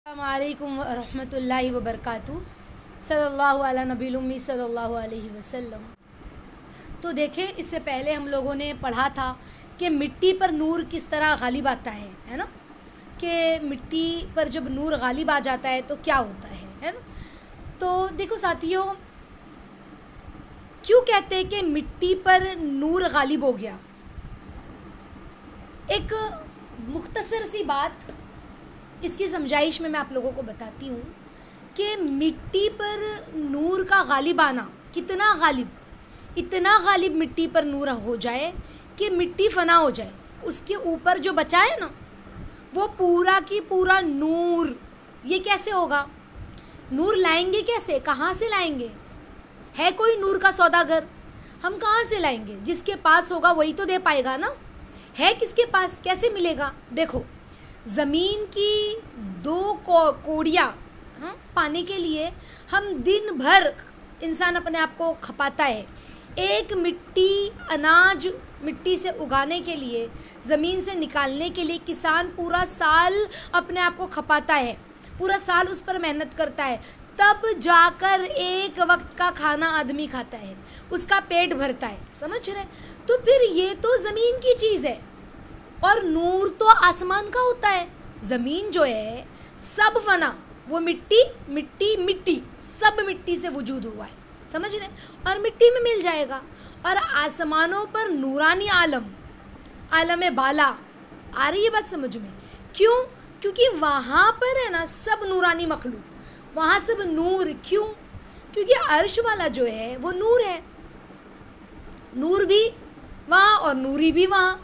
السلام علیکم ورحمۃ اللہ وبرکاتہ صلی اللہ علیہ نبی المی صلی اللہ علیہ وسلم۔ تو دیکھیں، اس سے پہلے ہم لوگوں نے پڑھا تھا کہ مٹی پر نور کس طرح غالب آتا ہے نا، کہ مٹی پر جب نور غالب آ جاتا ہے تو کیا ہوتا ہے نا۔ تو دیکھو ساتھیوں، کیوں کہتے ہیں کہ مٹی پر نور غالب ہو گیا؟ ایک مختصر سی بات اس کی سمجھائش میں آپ لوگوں کو بتاتی ہوں کہ مٹی پر نور کا غالب آنا کتنا غالب، اتنا غالب مٹی پر نور ہو جائے کہ مٹی فنا ہو جائے، اس کے اوپر جو بچا ہے نا وہ پورا کی پورا نور۔ یہ کیسے ہوگا؟ نور لائیں گے کیسے؟ کہاں سے لائیں گے؟ ہے کوئی نور کا سوداگر؟ ہم کہاں سے لائیں گے؟ جس کے پاس ہوگا وہی تو دے پائے گا نا۔ ہے کس کے پاس؟ کیسے ملے گا؟ دیکھو، زمین کی دو کوڑیاں پانے کے لیے ہم دن بھر انسان اپنے آپ کو کھپاتا ہے۔ ایک اناج مٹی سے اگانے کے لیے، زمین سے نکالنے کے لیے کسان پورا سال اپنے آپ کو کھپاتا ہے، پورا سال اس پر محنت کرتا ہے، تب جا کر ایک وقت کا کھانا آدمی کھاتا ہے، اس کا پیٹ بھرتا ہے۔ سمجھ رہے؟ تو پھر یہ تو زمین کی چیز ہے، اور نور تو آسمان کا ہوتا ہے۔ زمین جو ہے سب فنا، وہ مٹی سب مٹی سے وجود ہوا ہے، سمجھ رہے؟ اور مٹی میں مل جائے گا۔ اور آسمانوں پر نورانی عالم بالا، آ رہی ہے بات سمجھ میں؟ کیوں؟ کیونکہ وہاں پر ہے نا سب نورانی مخلوق، وہاں سب نور۔ کیوں؟ کیونکہ عرش والا جو ہے وہ نور ہے، نور بھی وہاں اور نوری بھی وہاں،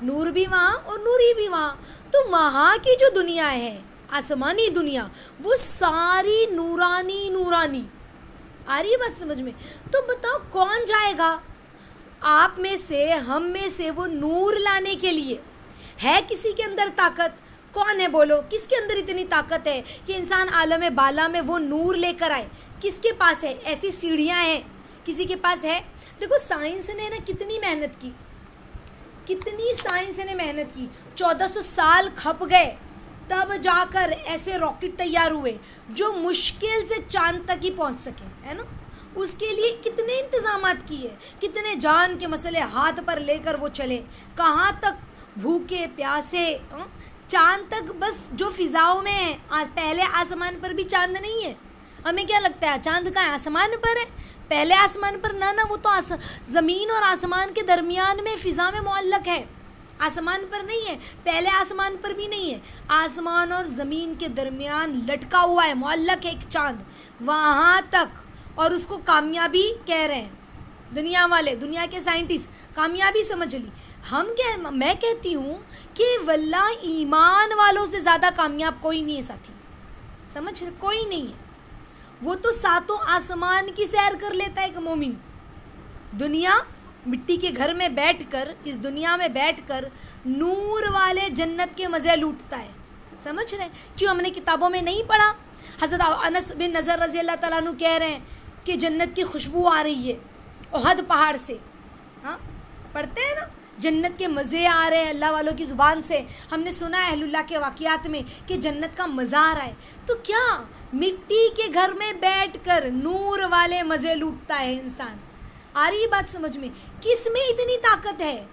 نور بھی وہاں اور نوری بھی وہاں۔ تو وہاں کی جو دنیا ہے، آسمانی دنیا، وہ ساری نورانی۔ آ رہی ہے بات سمجھ میں؟ تو بتاؤ کون جائے گا آپ میں سے، ہم میں سے وہ نور لانے کے لیے؟ ہے کسی کے اندر طاقت؟ کون ہے بولو؟ کس کے اندر اتنی طاقت ہے کہ انسان عالم بالا میں وہ نور لے کر آئے؟ کس کے پاس ہے؟ ایسی سیڑھیاں ہیں؟ کسی کے پاس ہے؟ دیکھو سائنس نے نا کتنی محنت کی، کتنی سائنس نے محنت کی، 1400 سال کھپ گئے، تب جا کر ایسے راکٹ تیار ہوئے جو مشکل سے چاند تک ہی پہنچ سکے، ہے نا۔ اس کے لیے کتنے انتظامات کیے، کتنے جان کے مسئلے ہاتھ پر لے کر وہ چلے، کہاں تک بھوکے پیاسے، چاند تک۔ بس جو فضاؤں میں ہے، پہلے آسمان پر بھی چاند نہیں ہے۔ ہمیں کیا لگتا ہے چاند کا آسمان پر ہے؟ پہلے آسمان پر نہ، وہ تو زمین اور آسمان کے درمیان میں فضا میں معلق ہے، آسمان پر نہیں ہے۔ پہلے آسمان پر بھی نہیں ہے، آسمان اور زمین کے درمیان لٹکا ہوا ہے، معلق ہے ایک چاند وہاں تک، اور اس کو کامیابی کہہ رہے ہیں دنیا والے، دنیا کے سائنٹسٹ، کامیابی سمجھ لی۔ میں کہتی ہوں کہ واللہ ایمان والوں سے زیادہ کامیاب کوئی نہیں ہے ساتھی، سمجھ رہے؟ کوئی نہیں ہے۔ وہ تو ساتوں آسمان کی سیر کر لیتا ہے ایک مومن، دنیا مٹی کے گھر میں بیٹھ کر، اس دنیا میں بیٹھ کر نور والے جنت کے مزے لوٹتا ہے، سمجھ رہے؟ کیوں ہم نے کتابوں میں نہیں پڑھا؟ حضرت انس بن نضر رضی اللہ تعالیٰ عنہ کہہ رہے ہیں کہ جنت کی خوشبو آ رہی ہے احد پہاڑ سے، پڑھتے ہیں نا، جنت کے مزے آ رہے ہیں اللہ والوں کی زبان سے۔ ہم نے سنا ہے اہل اللہ کے واقعات میں کہ جنت کا مزہ آ رہا ہے۔ تو کیا مٹی کے گھر میں بیٹھ کر نور والے مزے لوٹتا ہے انسان؟ آ رہی ہے بات سمجھ میں؟ کس میں اتنی طاقت ہے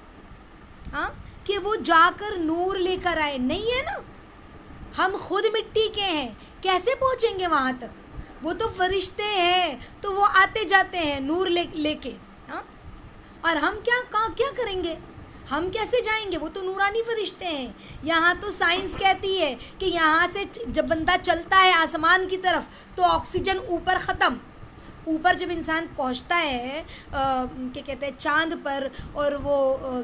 کہ وہ جا کر نور لے کر آئے؟ نہیں ہے نا، ہم خود مٹی کے ہیں، کیسے پہنچیں گے وہاں تک؟ وہ تو فرشتے ہیں، تو وہ آتے جاتے ہیں نور لے کے، اور ہم کیا کریں گے؟ ہم کیسے جائیں گے؟ وہ تو نورانی فرشتے ہیں۔ یہاں تو سائنس کہتی ہے کہ یہاں سے جب بندہ چلتا ہے آسمان کی طرف تو آکسیجن اوپر ختم، اوپر جب انسان پہنچتا ہے کیا کہتے ہیں چاند پر، اور وہ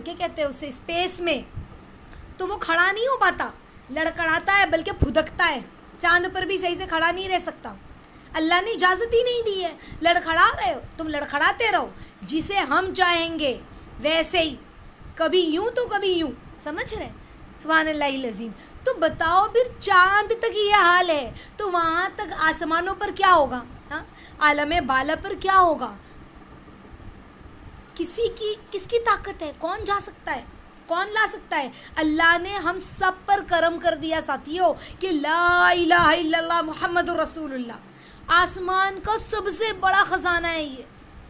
کیا کہتے ہیں اسے اسپیس میں، تو وہ کھڑا نہیں ہو پاتا، لڑکڑاتا ہے، بلکہ پھدکتا ہے، چاند پر بھی صحیح سے کھڑا نہیں رہ سکتا۔ اللہ نے اجازت ہی نہیں دی ہے، لڑکھڑا رہے ہو تم، لڑکھڑاتے رہو، جسے ہم چاہیں گے ویسے ہی، کبھی یوں تو کبھی یوں، سمجھ رہے؟ سبحان اللہ العظیم۔ تو بتاؤ پھر چاند تک یہ حال ہے تو وہاں تک آسمانوں پر کیا ہوگا؟ عالم بالا پر کیا ہوگا؟ کس کی طاقت ہے؟ کون جا سکتا ہے؟ کون لا سکتا ہے؟ اللہ نے ہم سب پر کرم کر دیا ساتھیوں کہ لا الہ الا اللہ محمد رسول اللہ آسمان کا سب سے بڑا خزانہ ہے. یہ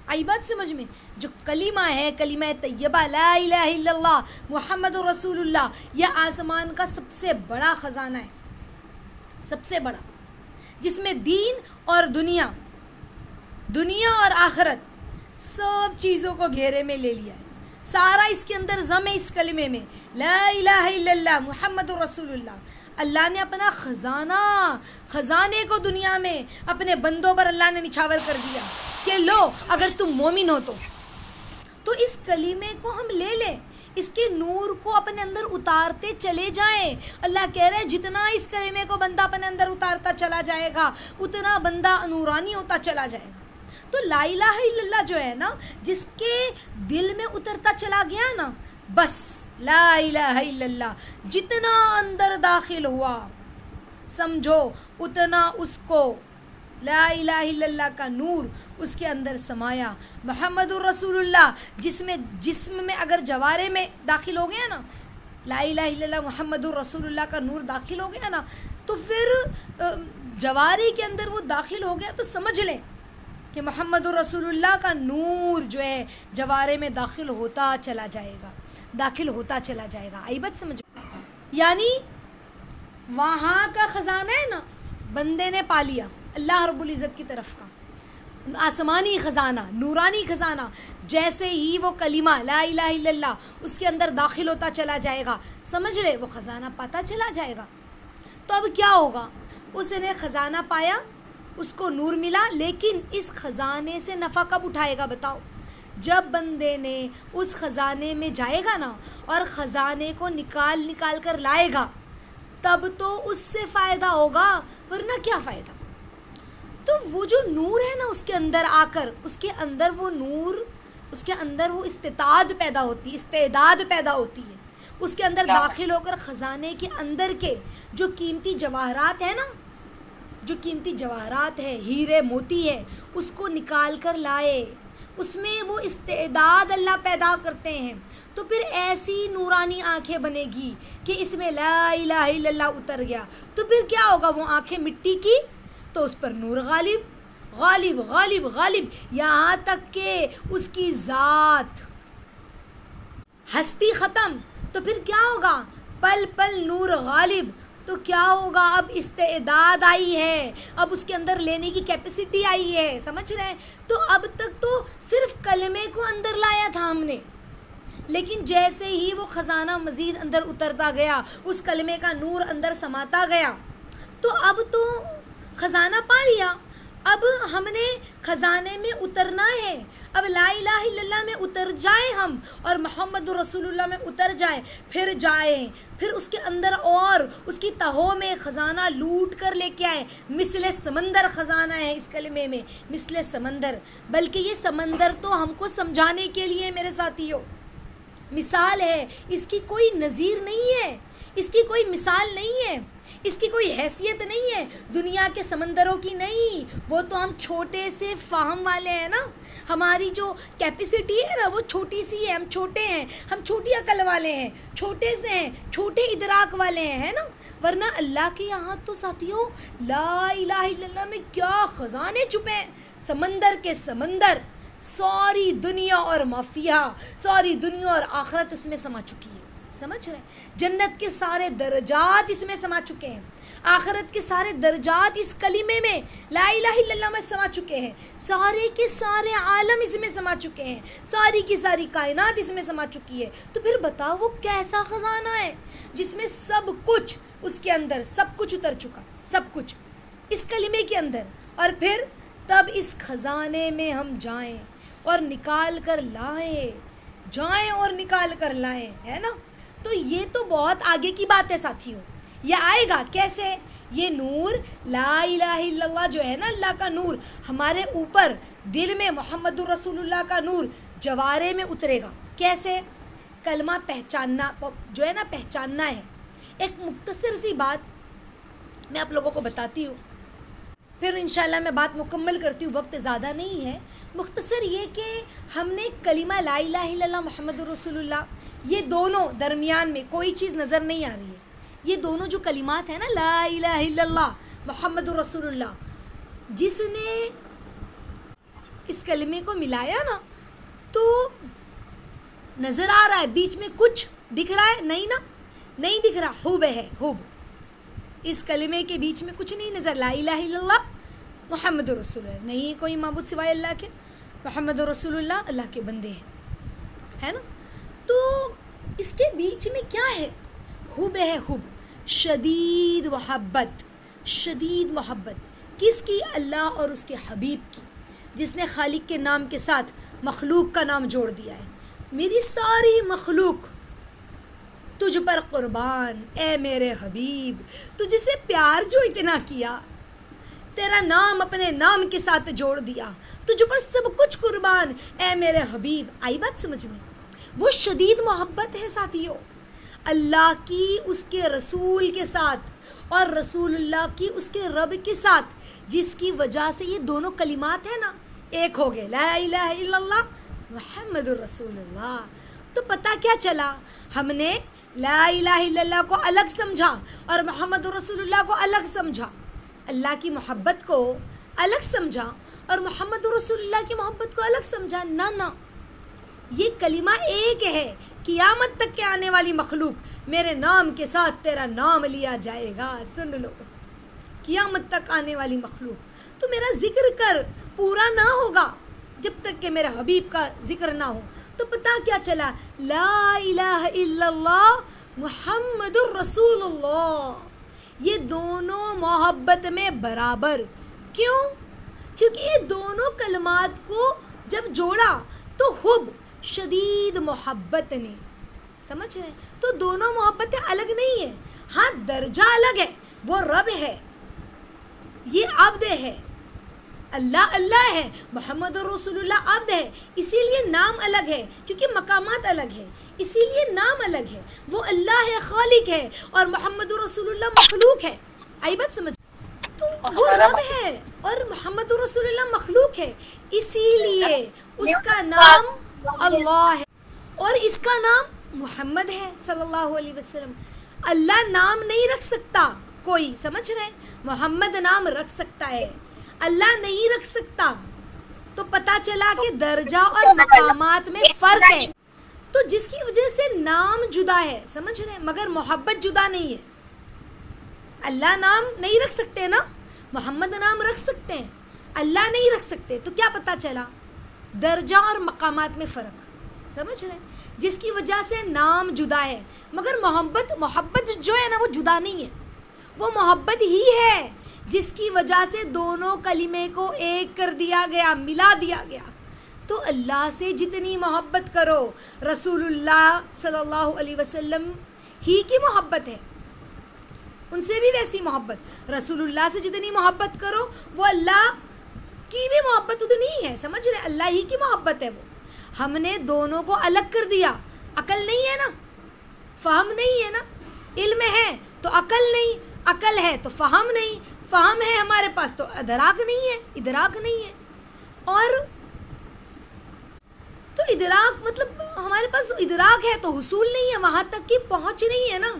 آئی بات سمجھ میں؟ جو کلمہ ہے، کلمہ طیبہ لا الہ الا اللہ محمد رسول اللہ، یہ آسمان کا سب سے بڑا خزانہ ہے، سب سے بڑا، جس میں دین اور دنیا اور آخرت سب چیزوں کو گھیرے میں لے لیا ہے. سارا اس کے اندر ضم ہے اس کلمے میں لا الہ الا اللہ محمد رسول اللہ. اللہ نے اپنا خزانے کو دنیا میں اپنے بندوں پر اللہ نے نچھاور کر دیا کہ لو اگر تم مومن ہو تو اس کلمے کو ہم لے لیں، اس کے نور کو اپنے اندر اتارتے چلے جائیں. اللہ کہہ رہے جتنا اس کلمے کو بندہ اپنے اندر اتارتا چلا جائے گا اتنا بندہ نورانی ہوتا چلا جائے گا. تو لا الہ الا اللہ جو ہے نا، جس کے دل میں اترتا چلا گیا نا، بس لا الہ الا اللہ جتنا اندر داخل ہوا سمجھو اتنا اس کو لا الہ الا اللہ کا نور اس کے اندر سمایا. محمد الرسول اللہ جسم میں اگر جوارے میں داخل ہو گیا نا، لا الہ الا اللہ محمد الرسول اللہ کا نور داخل ہو گیا نا، تو پھر جوارے کے اندر وہ داخل ہو گیا تو سمجھ لیں کہ محمد الرسول اللہ کا نور جو ہے جوارے میں داخل ہوتا چلا جائے گا. آئی بات سمجھ؟ یعنی وہاں کا خزانہ ہے نا بندے نے پا لیا اللہ رب العزت کی طرف کا آسمانی خزانہ، نورانی خزانہ. جیسے ہی وہ کلمہ لا الہ الا اللہ اس کے اندر داخل ہوتا چلا جائے گا، سمجھ لے وہ خزانہ پاتا چلا جائے گا. تو اب کیا ہوگا؟ اس نے خزانہ پایا، اس کو نور ملا، لیکن اس خزانے سے نفع کب اٹھائے گا بتاؤ؟ جب بندے نے اس خزانے میں جائے گا نا اور خزانے کو نکال کر لائے گا، تب تو اس سے فائدہ ہوگا، ورنہ کیا فائدہ؟ تو وہ جو نور ہے نا اس کے اندر آ کر، اس کے اندر وہ نور، اس کے اندر وہ استعداد پیدا ہوتی ہے، اس کے اندر داخل ہو کر خزانے کے اندر کے جو قیمتی جواہرات ہیں نا، جو قیمتی جواہرات ہے، ہیرے موتی ہے، اس کو نکال کر لائے. اس میں وہ استعداد اللہ پیدا کرتے ہیں. تو پھر ایسی نورانی آنکھیں بنے گی کہ اس میں لا الہ الا اللہ اتر گیا. تو پھر کیا ہوگا؟ وہ آنکھیں مٹی کی تو اس پر نور غالب یہاں تک کہ اس کی ذات ہستی ختم. تو پھر کیا ہوگا؟ پل پل نور غالب. تو کیا ہوگا؟ اب استعداد آئی ہے، اب اس کے اندر لینے کی کیپیسٹی آئی ہے، سمجھ رہے ہیں؟ تو اب تک تو صرف کلمے کو اندر لایا تھا ہم نے، لیکن جیسے ہی وہ خزانہ مزید اندر اترتا گیا، اس کلمے کا نور اندر سماتا گیا، تو اب تو خزانہ پا لیا. اب ہم نے خزانے میں اترنا ہے. اب لا الہ الا اللہ میں اتر جائیں ہم اور محمد رسول اللہ میں اتر جائیں، پھر اس کے اندر اور اس کی تہوں میں خزانہ لوٹ کر لے کے آئے. مثل سمندر خزانہ ہے اس کلمے میں، مثل سمندر. بلکہ یہ سمندر تو ہم کو سمجھانے کے لیے میرے ساتھیوں مثال ہے، اس کی کوئی نظیر نہیں ہے، اس کی کوئی مثال نہیں ہے، اس کی کوئی حیثیت نہیں ہے دنیا کے سمندروں کی. نہیں، وہ تو ہم چھوٹے سے فہم والے ہیں نا، ہماری جو کیپیسٹی ہے نا وہ چھوٹی سی ہے، ہم چھوٹے ہیں، ہم چھوٹی عقل والے ہیں، چھوٹے سے ہیں، چھوٹے ادراک والے ہیں نا. ورنہ اللہ کے یہاں تو ساتھیوں لا الہ الا اللہ میں کیا خزانے چھپے ہیں. سمندر کے سمندر، ساری دنیا اور مافیہ، ساری دنیا اور آخرت اس میں سما چکی ہے، سمجھ رہے ہیں؟ جنت کے سارے درجات اس میں سما چکے ہیں، آخرت کے سارے درجات اس کلمے میں لا الہ الا اللہ میں سما چکے ہیں، سارے کے سارے عالم اس میں سما چکے ہیں، ساری کی ساری کائنات اس میں سما چکی ہے. تو پھر بتاؤ وہ کیسا خزانہ ہے جس میں سب کچھ، اس کے اندر سب کچھ اتر چکا، سب کچھ اس کلمے کے اندر. اور پھر تب اس خزانے میں ہم جائیں اور نکال کر لائیں، ہے نا. تو یہ تو بہت آگے کی بات ہے ساتھیوں. یہ آئے گا کیسے؟ یہ نور لا الہ الا اللہ جو ہے نا، اللہ کا نور ہمارے اوپر دل میں محمد الرسول اللہ کا نور جوارے میں اترے گا. کیسے؟ کلمہ پہچاننا جو ہے نا، پہچاننا ہے. ایک مختصر سی بات میں آپ لوگوں کو بتاتی ہوں، پھر انشاءاللہ میں بات مکمل کرتی ہوں، وقت زیادہ نہیں ہے. مختصر یہ کہ ہم نے کلمہ لا الہ الا اللہ محمد رسول اللہ، یہ دونوں درمیان میں کوئی چیز نظر نہیں آ رہی ہے. یہ دونوں جو کلمات ہیں نا، لا الہ الا اللہ محمد رسول اللہ، جس نے اس کلمے کو ملایا نا تو نظر آ رہا ہے بیچ میں کچھ دکھ رہا ہے؟ نہیں نا، نہیں دکھ رہا. حب ہے، حب. اس کلمے کے بیچ میں کچھ نہیں نظر. لا الہ الا اللہ محمد رسول اللہ، نہیں کوئی معبود سوائے اللہ کے، محمد رسول اللہ اللہ کے بندے ہیں، ہے نا. تو اس کے بیچ میں کیا ہے؟ حب ہے، حب. شدید محبت، شدید محبت کس کی؟ اللہ اور اس کے حبیب کی، جس نے خالق کے نام کے ساتھ مخلوق کا نام جوڑ دیا ہے. میری ساری مخلوق تجھ پر قربان اے میرے حبیب، تجھ سے پیار جو اتنا کیا، تیرا نام اپنے نام کے ساتھ جوڑ دیا، تجھ پر سب کچھ قربان اے میرے حبیب. آئی بات سمجھ میں؟ وہ شدید محبت ہے ساتھیوں، اللہ کی اس کے رسول کے ساتھ اور رسول اللہ کی اس کے رب کے ساتھ، جس کی وجہ سے یہ دونوں کلمات ہیں نا ایک ہو گئے، لا الہ الا اللہ محمد الرسول اللہ. تو پتہ کیا چلا؟ ہم نے لا الہ الا اللہ کو الگ سمجھا اور محمد رسول اللہ کو الگ سمجھا، اللہ کی محبت کو الگ سمجھا اور محمد رسول اللہ کی محبت کو الگ سمجھا. نہ، یہ کلمہ ایک ہے. قیامت تک کے آنے والی مخلوق میرے نام کے ساتھ تیرا نام لیا جائے گا. سن لو، قیامت تک آنے والی مخلوق. تو میرا ذکر کر پورا نہ ہوگا جب تک کہ میرے حبیب کا ذکر نہ ہو. تو پتہ کیا چلا؟ لا الہ الا اللہ محمد الرسول اللہ. یہ دونوں محبت میں برابر. کیوں؟ کیونکہ یہ دونوں کلمات کو جب جوڑا تو حب، شدید محبت نے، سمجھ رہے ہیں؟ تو دونوں محبتیں الگ نہیں ہیں. ہاں درجہ الگ ہے، وہ رب ہے، یہ عبد ہے. اللہ اللہ ہے، محمد رسول اللہ عبد ہے. اسی لیے نام الگ ہے، کیونکہ مقامات الگ ہے، اسی لیے نام الگ ہے. وہ اللہ ہے، خالق ہے، اور محمد رسول اللہ مخلوق ہے. آئی بات سمجھ؟ تو وہ رب ہے اور محمد رسول اللہ مخلوق ہے، اسی لیے اس کا نام اللہ ہے اور اس کا نام محمد ہے صلی اللہ علیہ وسلم. اللہ نام نہیں رکھ سکتا کوئی، سمجھ رہے ہیں؟ محمد نام رکھ سکتا ہے، اللہ نہیں رکھ سکتا. تو پتہ چلا کہ درجہ اور مقامات میں فرق ہے. تو جس کی وجہ سے نام جدا ہے، سمجھ رہے ہیں، مگر محبت جدا نہیں ہے. اللہ نام نہیں رکھ سکتے نا، محمد نام رکھ سکتے ہیں، اللہ نہیں رکھ سکتے. تو کیا پتہ چلا؟ درجہ اور مقامات میں فرق، سمجھ رہے ہیں؟ جس کی وجہ سے نام جدا ہے، مگر محبت جو ہے نا وہ جدا نہیں ہے، وہ محبت ہی ہے جس کی وجہ سے دونوں کلمے کو ایک کر دیا گیا، ملا دیا گیا. تو اللہ سے جتنی محبت کرو، رسول اللہ صلی اللہ علیہ وسلم ہی کی محبت ہے، ان سے بھی ویسی محبت. رسول اللہ سے جتنی محبت کرو وہ اللہ کی بھی محبت اتنی ہی ہے، سمجھ رہے؟ اللہ ہی کی محبت ہے وہ. ہم نے دونوں کو الگ کر دیا. عقل نہیں ہے نا، فہم نہیں ہے نا. علم ہے تو عقل نہیں، عقل ہے تو فہم نہیں، فہم ہے ہمارے پاس تو ادراک نہیں ہے، ادراک نہیں ہے. اور تو ادراک مطلب ہمارے پاس ادراک ہے تو حصول نہیں ہے، وہاں تک کی پہنچ نہیں ہے نا.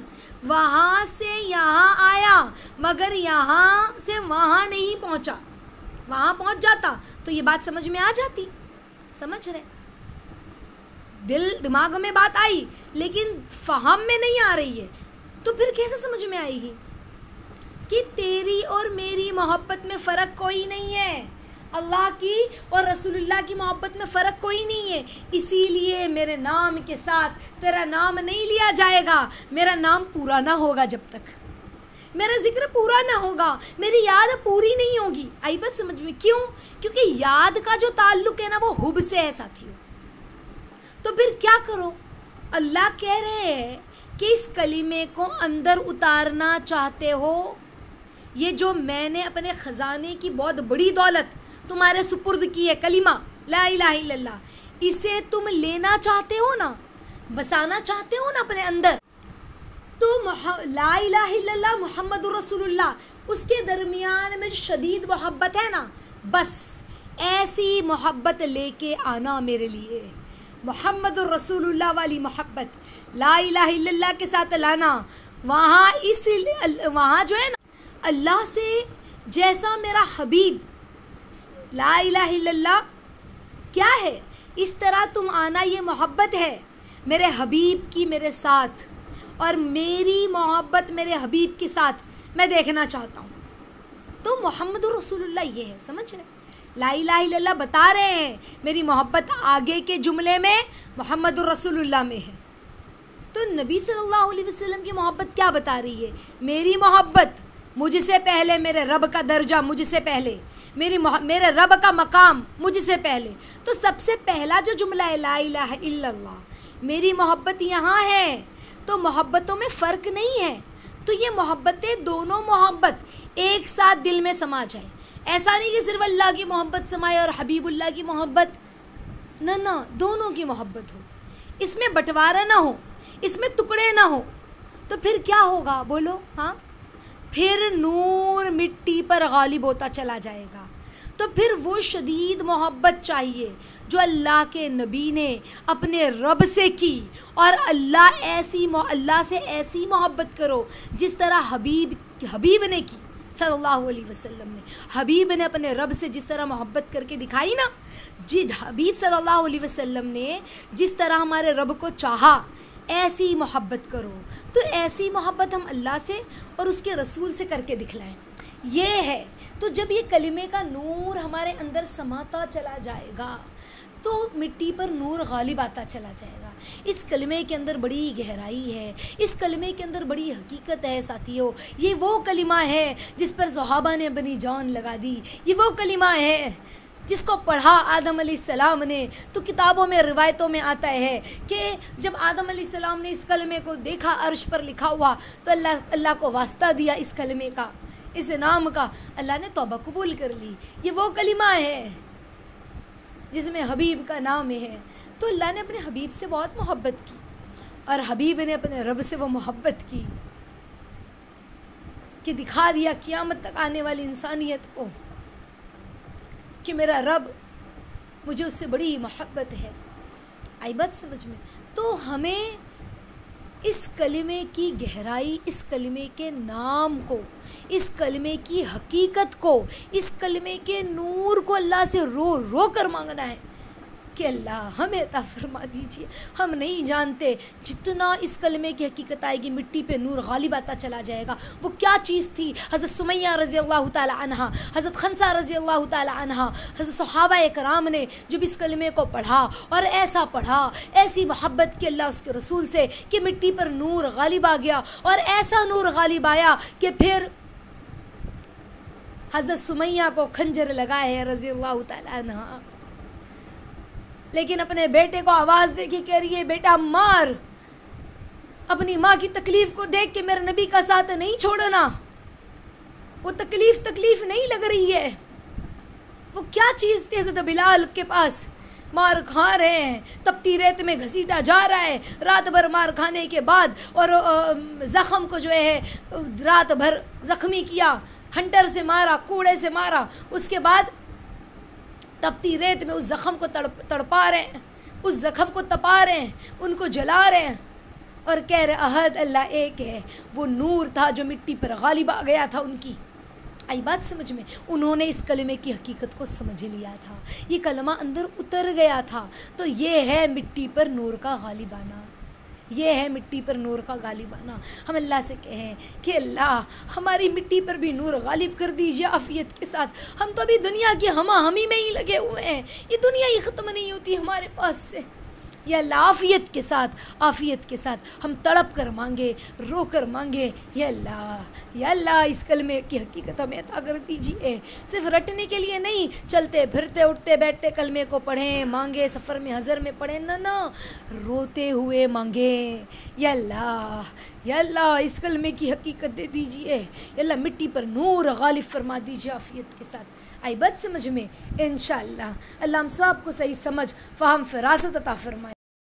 وہاں سے یہاں آیا مگر یہاں سے وہاں نہیں پہنچا. وہاں پہنچ جاتا تو یہ بات سمجھ میں آ جاتی، سمجھ رہے؟ دماغ میں بات آئی لیکن فہم میں نہیں آ رہی ہے، تو پھر کیسے سمجھ میں آئے گی کہ تیری اور میری محبت میں فرق کوئی نہیں ہے، اللہ کی اور رسول اللہ کی محبت میں فرق کوئی نہیں ہے. اسی لیے میرے نام کے ساتھ تیرا نام نہیں لیا جائے گا. میرا نام پورا نہ ہوگا جب تک، میرا ذکر پورا نہ ہوگا، میری یاد پوری نہیں ہوگی. آئی بات سمجھ میں؟ کیوں؟ کیونکہ یاد کا جو تعلق ہے نا وہ حب سے ہے ساتھیوں. تو پھر کیا کرو؟ اللہ کہہ رہے ہیں کہ اس کلمے کو اندر اتارنا چاہتے ہو، یہ جو میں نے اپنے خزانے کی بہت بڑی دولت تمہارے سپرد کی ہے، کلمہ لا الہ الا اللہ، اسے تم لینا چاہتے ہو نا، بسانا چاہتے ہو نا اپنے اندر، تو لا الہ الا اللہ محمد رسول اللہ اس کے درمیان میں جو شدید محبت ہے نا، بس ایسی محبت لے کے آنا میرے لیے، محمد الرسول اللہ والی محبت لا الہ الا اللہ کے ساتھ لانا. وہاں جو ہے نا اللہ سے جیسا میرا حبیب لا الہ الا اللہ کیا ہے، اس طرح تم آنا، یہ محبت ہے میرے حبیب کی میرے ساتھ، اور میری محبت میرے حبیب کے ساتھ میں دیکھنا چاہتا ہوں. تو محمد رسول اللہ یہ ہے، سمجھ رہے، لا الہ الا اللہ بتا رہے ہیں، میری محبت آگے کے جملے میں محمد رسول اللہ میں ہے. تو نبی صلی اللہ علیہ وسلم کی محبت کیا بتا رہی ہے؟ میری محبت مجھ سے پہلے، میرے رب کا درجہ مجھ سے پہلے، میرے رب کا مقام مجھ سے پہلے. تو سب سے پہلا جو جملہ ہے لا الہ الا اللہ، میری محبت یہاں ہے. تو محبتوں میں فرق نہیں ہے. تو یہ محبتیں دونوں محبت ایک ساتھ دل میں سما جائے. ایسا نہیں کہ صرف اللہ کی محبت سمائے اور حبیب اللہ کی محبت، نہ دونوں کی محبت ہو، اس میں بٹوارا نہ ہو، اس میں ٹکڑے نہ ہو. تو پھر کیا ہوگا بولو؟ ہاں، پھر نور مٹی پر غالب ہوتا چلا جائے گا. تو پھر وہ شدید محبت چاہیے جو اللہ کے نبی نے اپنے رب سے کی، اور اللہ سے ایسی محبت کرو جس طرح حبیب نے کی صلی اللہ علیہ وسلم نے. حبیب نے اپنے رب سے جس طرح محبت کر کے دکھائی نا، حبیب صلی اللہ علیہ وسلم نے جس طرح ہمارے رب کو چاہا، ایسی محبت کرو. تو ایسی محبت ہم اللہ سے اور اس کے رسول سے کر کے دکھلائیں، یہ ہے. تو جب یہ کلمے کا نور ہمارے اندر سماتا چلا جائے گا تو مٹی پر نور غالب آتا چلا جائے گا. اس کلمے کے اندر بڑی گہرائی ہے، اس کلمے کے اندر بڑی حقیقت ہے ساتھیوں. یہ وہ کلمہ ہے جس پر صحابہ نے اپنی جان لگا دی. یہ وہ کلمہ ہے جس کو پڑھا آدم علیہ السلام نے. تو کتابوں میں روایتوں میں آتا ہے کہ جب آدم علیہ السلام نے اس کلمے کو دیکھا عرش پر لکھا ہوا تو اللہ کو واسطہ دیا اس کلمے کا، اس نام کا. اللہ نے توبہ قبول کر لی. یہ وہ کلمہ ہے جس میں حبیب کا نام ہے. تو اللہ نے اپنے حبیب سے بہت محبت کی، اور حبیب نے اپنے رب سے وہ محبت کی کہ دکھا دیا قیامت تک آنے والی انسانیت کو کہ میرا رب، مجھے اس سے بڑی محبت ہے. آئی بات سمجھ میں؟ تو ہمیں اس کلمے کی گہرائی، اس کلمے کے نام کو، اس کلمے کی حقیقت کو، اس کلمے کے نور کو اللہ سے رو رو کر مانگنا ہے کہ اللہ ہمیں عطا فرما دیجیے. ہم نہیں جانتے جتنا اس کلمے کی حقیقت آئے گی مٹی پہ نور غالب آتا چلا جائے گا. وہ کیا چیز تھی؟ حضرت سمیہ رضی اللہ تعالی عنہ، حضرت خنسہ رضی اللہ تعالی عنہ، حضرت صحابہ کرام نے جب اس کلمے کو پڑھا اور ایسا پڑھا، ایسی محبت کی اللہ اس کے رسول سے کہ مٹی پر نور غالب آ گیا، اور ایسا نور غالب آیا کہ پھر حضرت سمیہ کو خنجر لگا ہے رضی اللہ تعالی عنہ، لیکن اپنے بیٹے کو آواز دے کے کہہ رہی ہے بیٹا مار. اپنی ماں کی تکلیف کو دیکھ کے میرے نبی کا ساتھ نہیں چھوڑنا. وہ تکلیف نہیں لگ رہی ہے. وہ کیا چیز تھی؟ حضرت بلال کے پاس مار کھا رہے ہیں، تپتی ریت میں گھسیٹا جا رہا ہے رات بھر مار کھانے کے بعد، اور زخم کو جو ہے رات بھر زخمی کیا، ہنٹر سے مارا، کوڑے سے مارا. اس کے بعد تپتی ریت میں اس زخم کو تڑپا رہے ہیں، اس زخم کو تپا رہے ہیں، ان کو جلا رہے ہیں، اور کہہ رہے احد اللہ ایک ہے. وہ نور تھا جو مٹی پر غالب آ گیا تھا ان کی. آئی بات سمجھ میں؟ انہوں نے اس کلمے کی حقیقت کو سمجھ لیا تھا، یہ کلمہ اندر اتر گیا تھا. تو یہ ہے مٹی پر نور کا غالب آنا، یہ ہے مٹی پر نور کا غالب آنا. ہم اللہ سے کہیں کہ اللہ ہماری مٹی پر بھی نور غالب کر دیجیے عافیت کے ساتھ. ہم تو ابھی دنیا کی ہمی میں ہی لگے ہوئے ہیں، یہ دنیا ہی ختم نہیں ہوتی ہمارے پاس سے. یا اللہ عافیت کے ساتھ ہم تڑپ کر مانگے، رو کر مانگے، یا اللہ اس کلمے کی حقیقت ہمیں عطا کر دیجیے. صرف رٹنے کے لیے نہیں، چلتے پھرتے اٹھتے بیٹھتے کلمے کو پڑھیں، مانگے، سفر میں حضر میں پڑھیں، نہ روتے ہوئے مانگیں. یا اللہ اس کلمے کی حقیقت دے دیجیے. یا اللہ مٹی پر نور غالب فرما دیجیے عافیت کے ساتھ. آئی بات سمجھ میں؟ انشاءاللہ اللہ ہم سب کو صحیح سمجھ، فہم، فراست عطا فرمائے.